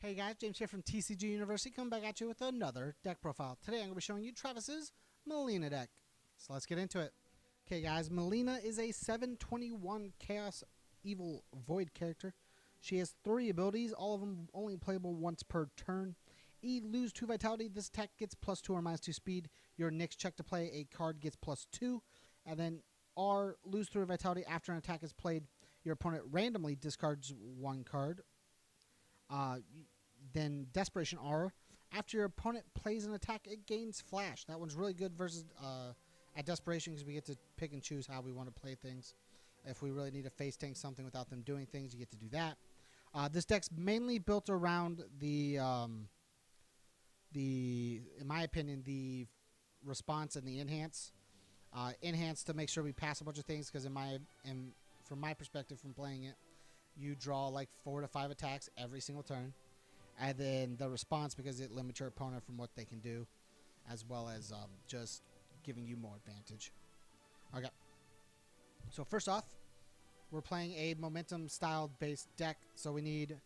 Hey guys, James here from TCGU University, coming back at you with another deck profile. Today I'm going to be showing you Travis's Mileena deck. So let's get into it. Okay guys, Mileena is a 7/21 Chaos Evil Void character. She has 3 abilities, all of them only playable once per turn. E, lose 2 vitality, this attack gets +2 or -2 speed. Your next check to play a card gets +2. And then R, lose 3 vitality, after an attack is played, your opponent randomly discards 1 card. Then Desperation R. After your opponent plays an attack, it gains Flash. That one's really good versus at Desperation because we get to pick and choose how we want to play things. If we really need to face tank something without them doing things, you get to do that. This deck's mainly built around in my opinion, the response and the enhance. Enhance to make sure we pass a bunch of things because from my perspective from playing it, you draw like 4 to 5 attacks every single turn. And then the response, because it limits your opponent from what they can do, as well as just giving you more advantage. Okay. So first off, we're playing a momentum-style based deck, so we need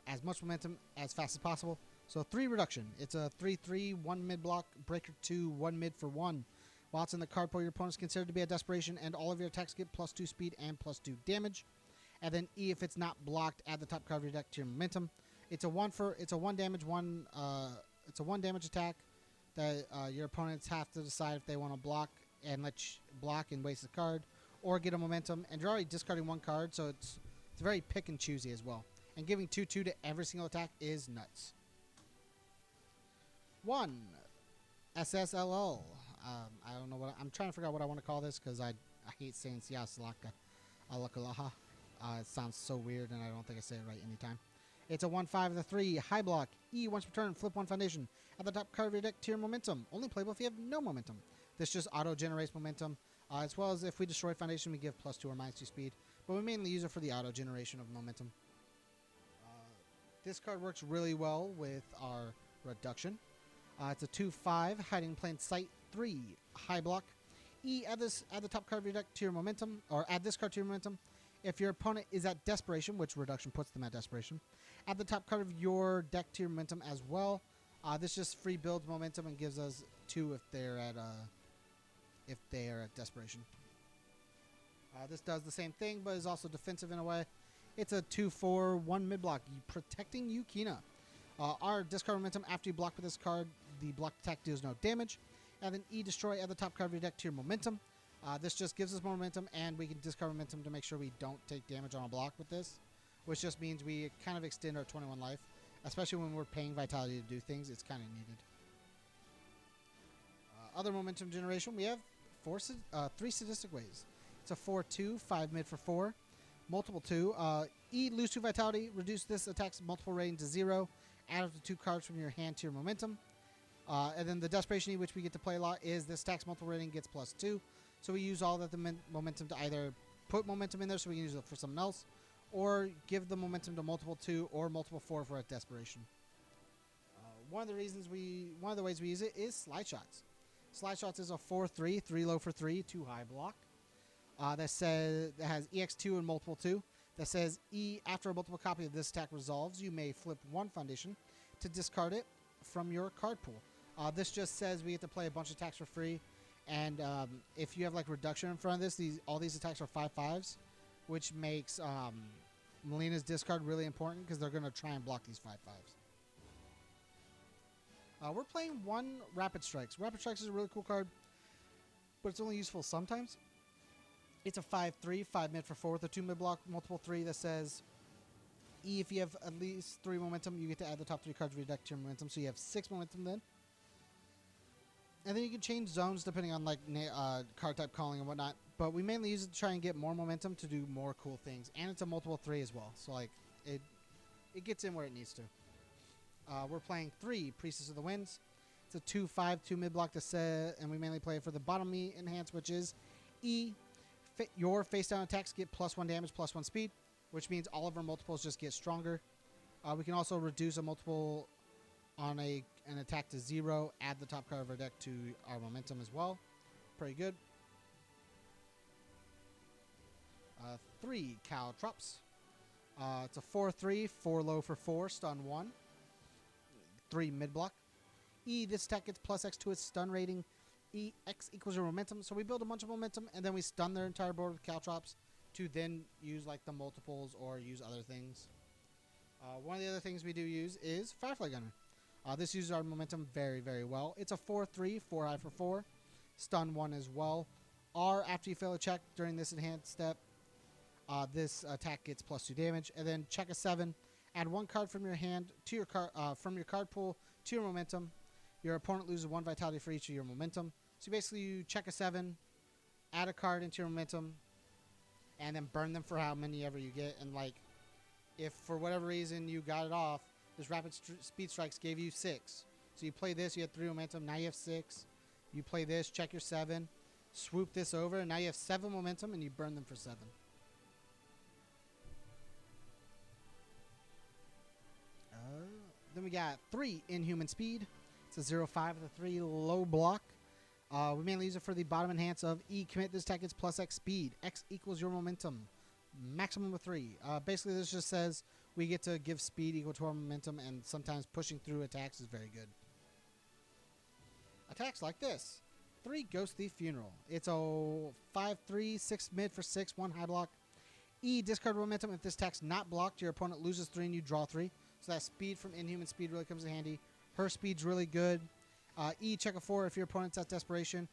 as much momentum as fast as possible. So 3 reduction. It's a 3/3, 1 mid block, breaker 2, 1 mid for 1. While it's in the card pool, your opponent is considered to be a Desperation, and all of your attacks get +2 speed and +2 damage. And then E, if it's not blocked, add the top card of your deck to your momentum. It's a one damage attack that your opponents have to decide if they want to block and block and waste a card, or get a momentum. And you're already discarding 1 card, so it's very pick and choosy as well. And giving 2/2 to every single attack is nuts. 1 SSLL. I don't know what I'm trying to figure out what I want to call this because I hate saying Siaslaka Alakalaha. It sounds so weird, and I don't think I say it right anytime. It's a 1/5/3 high block. E, once per turn, flip 1 foundation. At the top card of your deck to your momentum. Only playable if you have no momentum. This just auto-generates momentum. As well as if we destroy foundation, we give +2 or -2 speed. But we mainly use it for the auto-generation of momentum. This card works really well with our reduction. It's a 2/5 hiding in plain sight 3 high block. E, add the top card of your deck to your momentum, or add this card to your momentum. If your opponent is at Desperation, which reduction puts them at Desperation, add the top card of your deck to your momentum as well. This just free builds momentum and gives us 2 if they are at Desperation. This does the same thing, but is also defensive in a way. It's a 2/4, 1 mid block, protecting Yukina. Our discard momentum after you block with this card, the blocked attack deals no damage. And then E, destroy, add the top card of your deck to your momentum. This just gives us more momentum, and we can discard momentum to make sure we don't take damage on a block with this, which just means we kind of extend our 21 life, especially when we're paying vitality to do things. It's kind of needed. Other momentum generation, we have 3 sadistic ways. It's a 4/2, 5 mid for 4, multiple 2. E, lose 2 vitality, reduce this attack's multiple rating to 0, add up to 2 cards from your hand to your momentum. And then the Desperation E, which we get to play a lot, is this attack's multiple rating gets +2. So we use all the momentum to either put momentum in there so we can use it for something else, or give the momentum to multiple 2 or multiple 4 if we're at Desperation. One of the ways we use it is Slide Shots. Slide Shots is a 4/3, 3 low for 3, 2 high block. That has EX2 and multiple 2. That says E, after a multiple copy of this attack resolves, you may flip 1 foundation to discard it from your card pool. This just says we get to play a bunch of attacks for free. And if you have like reduction in front of this, all these attacks are 5/5s, which makes Mileena's discard really important because they're going to try and block these 5/5s. We're playing 1 Rapid Strikes. Rapid Strikes is a really cool card, but it's only useful sometimes. It's a 5/3, 5 mid for 4 with a 2 mid block, multiple 3 that says E, if you have at least 3 momentum, you get to add the top 3 cards of your deck to your momentum, so you have 6 momentum then. And then you can change zones depending on like card type calling and whatnot. But we mainly use it to try and get more momentum to do more cool things. And it's a multiple 3 as well. So like it gets in where it needs to. We're playing 3 Priestess of the Winds. It's a 2/5, 2 mid block to set, and we mainly play it for the bottom E enhance, which is E. Your face down attacks get +1 damage, +1 speed, which means all of our multiples just get stronger. We can also reduce a multiple on an attack to 0, add the top card of our deck to our momentum as well. Pretty good. 3 Caltrops. It's a 4/3, 4 low for 4, stun 1. 3 mid block. E, this attack gets plus X to its stun rating. E, X equals your momentum. So we build a bunch of momentum, and then we stun their entire board with caltrops to then use like the multiples or use other things. One of the other things we do use is Firefly Gunner. This uses our momentum very, very well. It's a 4-3, 4 high for 4. Stun 1 as well. R, after you fail a check during this enhanced step, this attack gets plus 2 damage. And then check a 7. Add 1 card from your hand to your from your card pool to your momentum. Your opponent loses 1 vitality for each of your momentum. So basically you check a 7, add a card into your momentum, and then burn them for how many ever you get. And like, if for whatever reason you got it off, this rapid speed strikes gave you 6. So you play this, you had 3 momentum, now you have 6. You play this, check your 7, swoop this over, and now you have 7 momentum, and you burn them for 7. Then we got 3 Inhuman Speed. It's a 0-5 with a 3 low block. We mainly use it for the bottom enhance of E, commit this attack gets plus X speed. X equals your momentum. Maximum of 3. Basically, this just says we get to give speed equal to our momentum, and sometimes pushing through attacks is very good. Attacks like this. 3 Ghost Thief Funeral. It's a 5-3, 6 mid for 6, 1 high block. E, discard momentum. If this attack's not blocked, your opponent loses 3 and you draw 3. So that speed from Inhuman Speed really comes in handy. Her speed's really good. E, check a 4. If your opponent's at Desperation,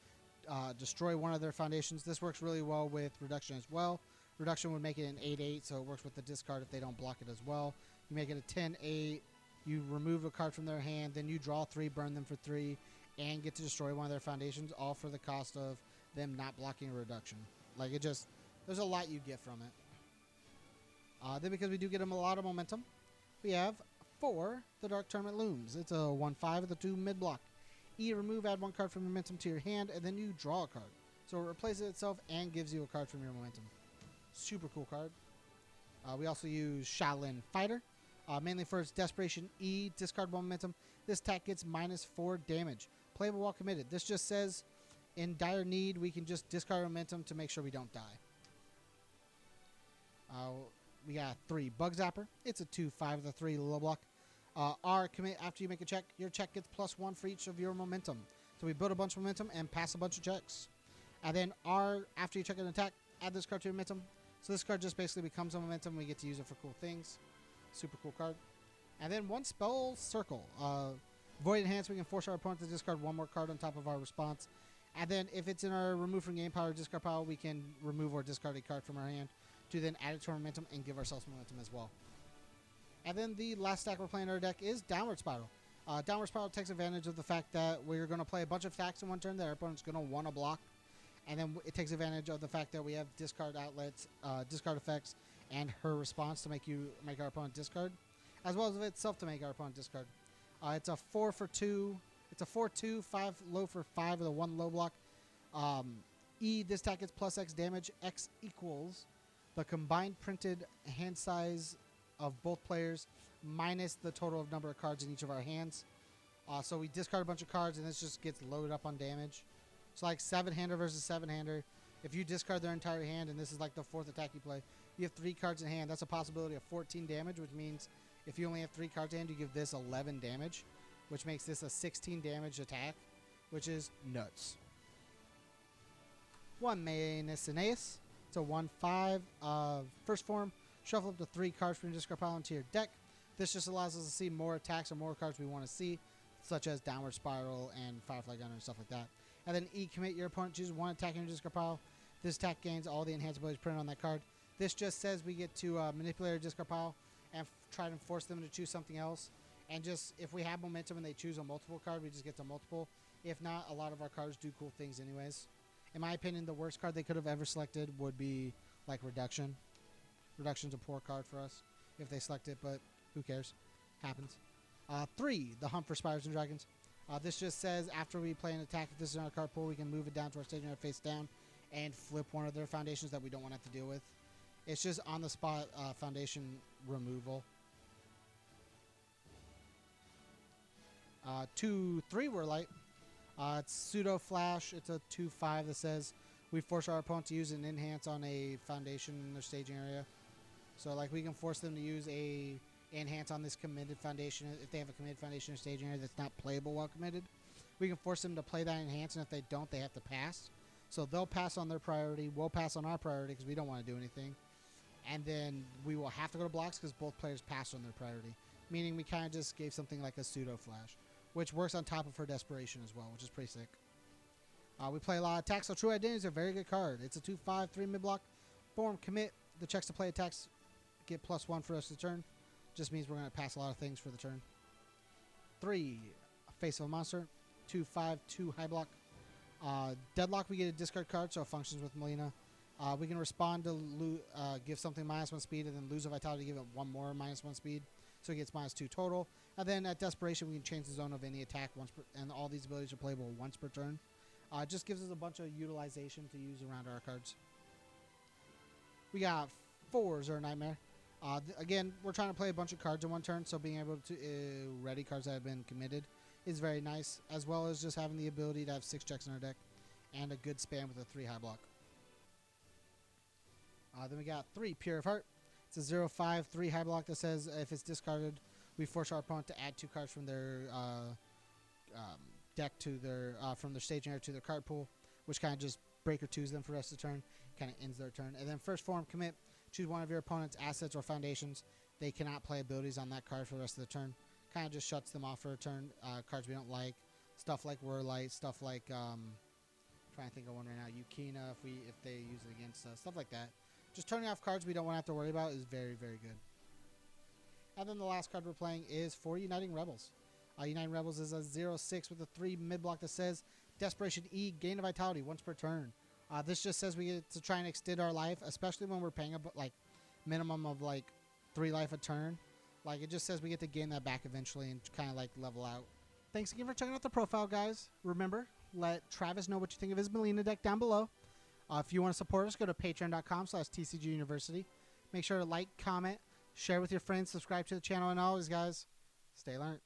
destroy one of their foundations. This works really well with Reduction as well. Reduction would make it an 8-8, so it works with the discard if they don't block it as well. You make it a 10-8. You remove a card from their hand, then you draw 3, burn them for 3, and get to destroy one of their foundations, all for the cost of them not blocking a reduction. Like, it just, there's a lot you get from it. Then because we do get them a lot of momentum, we have 4 The Dark Tournament Looms. It's a 1-5 with a 2 mid block. E, remove, add 1 card from your momentum to your hand, and then you draw a card. So it replaces itself and gives you a card from your momentum. Super cool card. We also use Shaolin Fighter. Mainly for its Desperation. E, discard momentum. This attack gets -4 damage. Playable while committed. This just says in dire need we can just discard momentum to make sure we don't die. We got 3 Bug Zapper. It's a 2-5 with a 3 low block. R, commit after you make a check. Your check gets +1 for each of your momentum. So we build a bunch of momentum and pass a bunch of checks. And then R, after you check an attack, add this card to your momentum. So this card just basically becomes a momentum. We get to use it for cool things. Super cool card. And then 1 Spell Circle. Void Enhance, we can force our opponent to discard 1 more card on top of our response. And then if it's in our remove from game pile or discard pile, we can remove or discard a card from our hand to then add it to our momentum and give ourselves momentum as well. And then the last stack we're playing in our deck is Downward Spiral. Downward Spiral takes advantage of the fact that we're going to play a bunch of attacks in one turn that our opponent's going to want to block. And then it takes advantage of the fact that we have discard outlets, discard effects, and her response to make our opponent discard, as well as itself to make our opponent discard. It's a 4 for 2. It's a 4-2, 5 low for 5 with a 1 low block. E, this attack gets plus X damage. X equals the combined printed hand size of both players minus the total of number of cards in each of our hands. So we discard a bunch of cards, and this just gets loaded up on damage. So like 7-hander versus 7-hander. If you discard their entire hand, and this is like the 4th attack you play, you have 3 cards in hand. That's a possibility of 14 damage, which means if you only have 3 cards in hand, you give this 11 damage, which makes this a 16 damage attack, which is nuts. 1 Mileena. It's a 1-5 first form. Shuffle up to 3 cards from your discard pile into your deck. This just allows us to see more attacks or more cards we want to see, such as Downward Spiral and Firefly Gunner and stuff like that. And then E, commit, your opponent chooses 1 attack in your discard pile. This attack gains all the enhanced abilities printed on that card. This just says we get to manipulate our discard pile and try to force them to choose something else. And just, if we have momentum and they choose a multiple card, we just get to multiple. If not, a lot of our cards do cool things anyways. In my opinion, the worst card they could have ever selected would be like Reduction. Reduction's a poor card for us if they select it, but who cares? Happens. 3, the Hunt for Spires and Dragons. This just says after we play an attack, if this is in our card pool, we can move it down to our staging area face down and flip one of their foundations that we don't want to have to deal with. It's just on the spot foundation removal. 2, 3 were light. It's Pseudo Flash. It's a 2-5 that says we force our opponent to use an enhance on a foundation in their staging area. So like we can force them to use a enhance on this committed foundation. If they have a committed foundation or staging area that's not playable while committed, we can force them to play that enhance, and if they don't, they have to pass. So they'll pass on their priority, we'll pass on our priority because we don't want to do anything. And then we will have to go to blocks because both players passed on their priority. Meaning we kind of just gave something like a pseudo flash, which works on top of her desperation as well, which is pretty sick. We play a lot of attacks, so True Identity is a very good card. It's a 2/5, 3 mid block. Form, commit. The checks to play attacks get +1 for the rest of the turn. Just means we're going to pass a lot of things for the turn. 3, Face of a Monster. 2/5, 2 high block. Deadlock, we get a discard card, so it functions with Mileena. We can respond to give something -1 speed, and then lose a vitality, give it 1 more -1 speed. So it gets -2 total. And then at desperation, we can change the zone of any attack once per, and all these abilities are playable once per turn. It just gives us a bunch of utilization to use around our cards. We got 4 Zero Nightmare. Again, we're trying to play a bunch of cards in one turn, so being able to ready cards that have been committed is very nice, as well as just having the ability to have 6 checks in our deck and a good spam with a 3 high block. Then we got 3 Pure of Heart. It's a 0/5, 3 high block that says if it's discarded, we force our opponent to add 2 cards from their deck to their from their staging area to their card pool, which kind of just breaker 2s them for the rest of the turn, kind of ends their turn. And then first form, commit. Choose one of your opponent's assets or foundations. They cannot play abilities on that card for the rest of the turn. Kind of just shuts them off for a turn. Cards we don't like, stuff like Whirlite, stuff like trying to think of one right now, Yukina, if they use it against us, stuff like that. Just turning off cards we don't want to have to worry about is very, very good. And then the last card we're playing is for Uniting Rebels. Uniting Rebels is a 0/6 with a 3 mid block that says Desperation E, gain a vitality once per turn. This just says we get to try and extend our life, especially when we're paying a minimum of 3 life a turn. It just says we get to gain that back eventually and kind of level out. Thanks again for checking out the profile, guys. Remember, let Travis know what you think of his Mileena deck down below. If you want to support us, go to patreon.com/TCGU University. Make sure to like, comment, share with your friends, subscribe to the channel, and always, guys, stay learned.